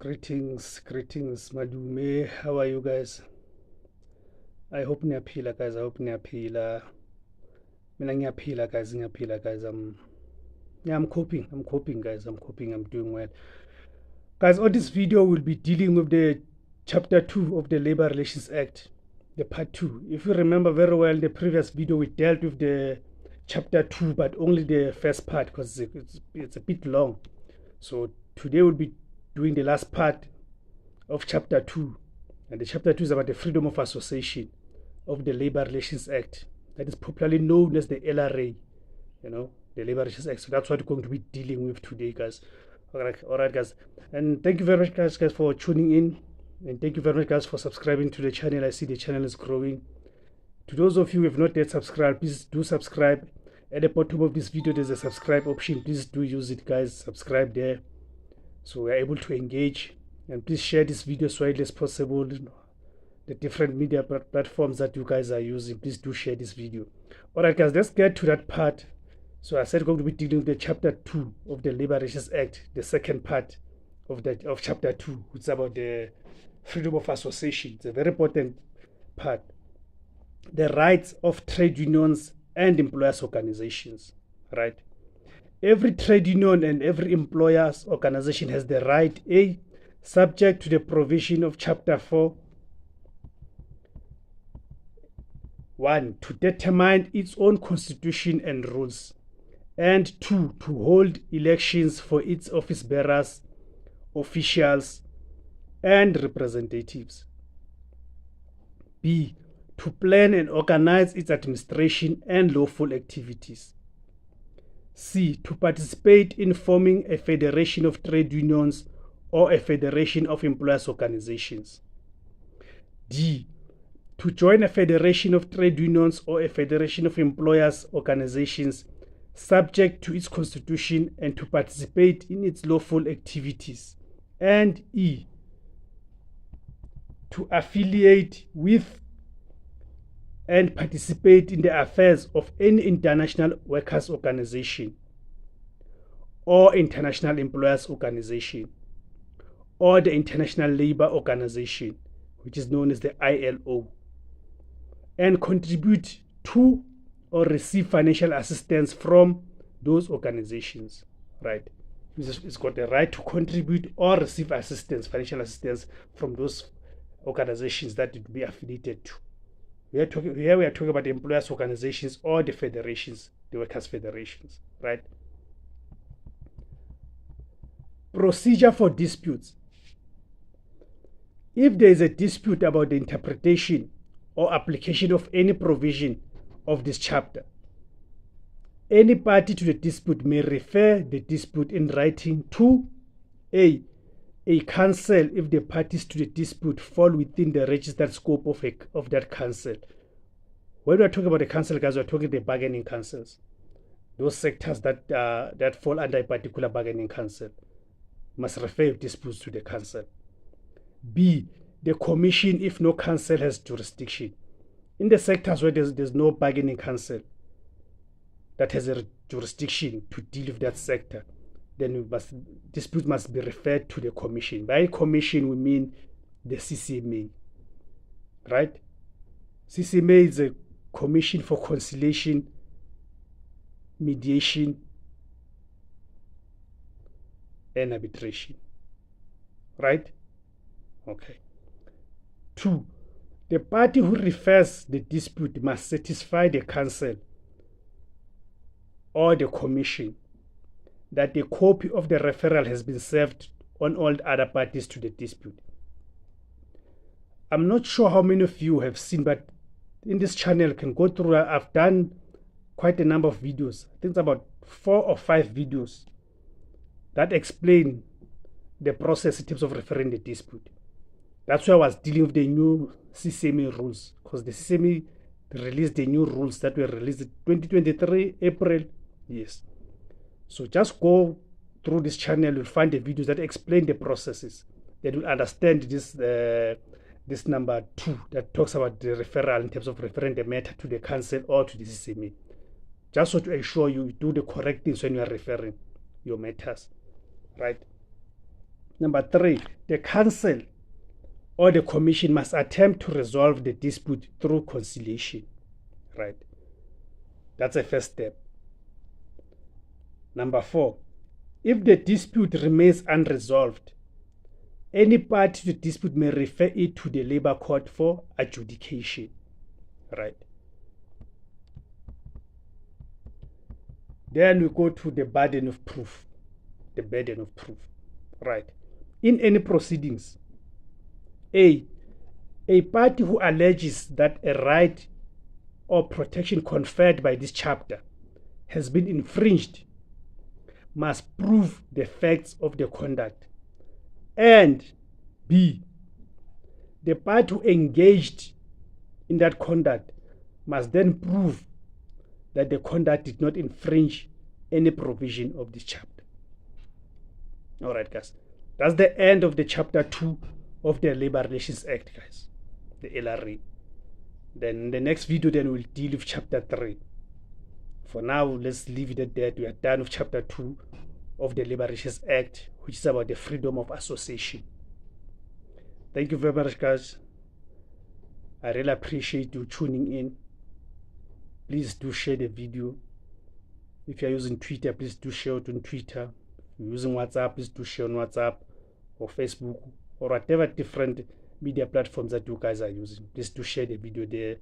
Greetings, Madume. How are you guys? I hope niyaphila, guys. I hope niyaphila. Mina ngiyaphila, guys. Guys. I'm coping. I'm coping, guys. I'm coping. I'm doing well. Guys, on this video, we'll be dealing with the chapter 2 of the Labor Relations Act, the part 2. If you remember very well, in the previous video, we dealt with the chapter 2, but only the first part because it's a bit long. So today we'll be doing the last part of chapter 2, and the chapter 2 is about the freedom of association of the Labor Relations Act, that is popularly known as the LRA, the Labor Relations Act. So that's what we're going to be dealing with today, guys. All right, guys, and thank you very much, guys, for tuning in, and thank you very much, guys, for subscribing to the channel. I see the channel is growing. To those of you who have not yet subscribed, please do subscribe. At the bottom of this video, there's a subscribe option. Please do use it, guys. Subscribe there so we're able to engage, and please share this video as widely as possible. The different media platforms that you guys are using, please do share this video. All right, guys, let's get to that part. So I said we're going to be dealing with the chapter 2 of the Labor Relations Act, the second part of chapter 2, which is about the freedom of association. It's a very important part. The rights of trade unions and employers organizations, right? Every trade union and every employers organization has the right, A, subject to the provision of chapter 4, 1, to determine its own constitution and rules, and 2, to hold elections for its office bearers, officials, and representatives. B, to plan and organize its administration and lawful activities. C, to participate in forming a federation of trade unions or a federation of employers organizations. D, to join a federation of trade unions or a federation of employers organizations subject to its constitution and to participate in its lawful activities. And E, to affiliate with and participate in the affairs of any international workers' organization or international employers' organization or the International Labour Organization, which is known as the ILO, and contribute to or receive financial assistance from those organizations, right? It's got the right to contribute or receive assistance, financial assistance from those organizations that it will be affiliated to. We are talking about the employers' organizations or the federations, the workers' federations, right? Procedure for disputes. If there is a dispute about the interpretation or application of any provision of this chapter, any party to the dispute may refer the dispute in writing to A council if the parties to the dispute fall within the registered scope of that council. When we are talking about the council, guys, we are talking the bargaining councils, those sectors that fall under a particular bargaining council must refer disputes to the council. B, the commission if no council has jurisdiction. In the sectors where there's no bargaining council that has a jurisdiction to deal with that sector, then dispute must be referred to the commission. By commission, we mean the CCMA, right? CCMA is a commission for conciliation, mediation, and arbitration, right? Okay. 2, the party who refers the dispute must satisfy the council or the commission that a copy of the referral has been served on all other parties to the dispute. I'm not sure how many of you have seen, but in this channel, you can go through. I've done quite a number of videos. I think it's about 4 or 5 videos that explain the process in terms of referring the dispute. That's why I was dealing with the new CCMA rules, because the CCMA released the new rules that were released in 2023, April. Yes. So just go through this channel, you'll find the videos that explain the processes. Then you'll understand this number 2 that talks about the referral in terms of referring the matter to the council or to the CCMA. Just so to ensure you do the correct things when you are referring your matters, right? Number 3, the council or the commission must attempt to resolve the dispute through conciliation, right? That's a first step. Number 4, if the dispute remains unresolved, any party to dispute may refer it to the labor court for adjudication, right? Then we go to the burden of proof. The burden of proof, right? In any proceedings, a party who alleges that a right or protection conferred by this chapter has been infringed must prove the facts of the conduct. And B, the party who engaged in that conduct must then prove that the conduct did not infringe any provision of this chapter. All right, guys. That's the end of the chapter 2 of the Labor Relations Act, guys, the LRA. Then in the next video, then we'll deal with chapter 3. For now, let's leave it at that. We are done with chapter 2 of the Labor Relations Act, which is about the freedom of association. Thank you very much, guys. I really appreciate you tuning in. Please do share the video. If you're using Twitter, please do share it on Twitter. If you're using WhatsApp, please do share on WhatsApp or Facebook or whatever different media platforms that you guys are using. Please do share the video there.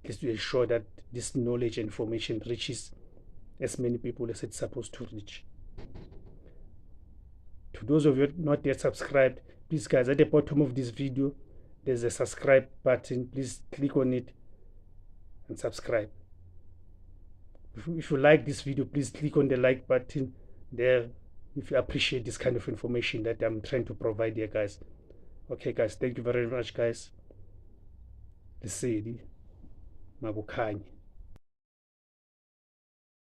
Please to ensure that this knowledge and information reaches as many people as it's supposed to reach. To those of you not yet subscribed, please guys, at the bottom of this video there's a subscribe button. Please click on it and subscribe. If you like this video, please click on the like button there if you appreciate this kind of information that I'm trying to provide here, guys. Okay, guys, thank you very much, guys. Lesedi Mabukhanyi.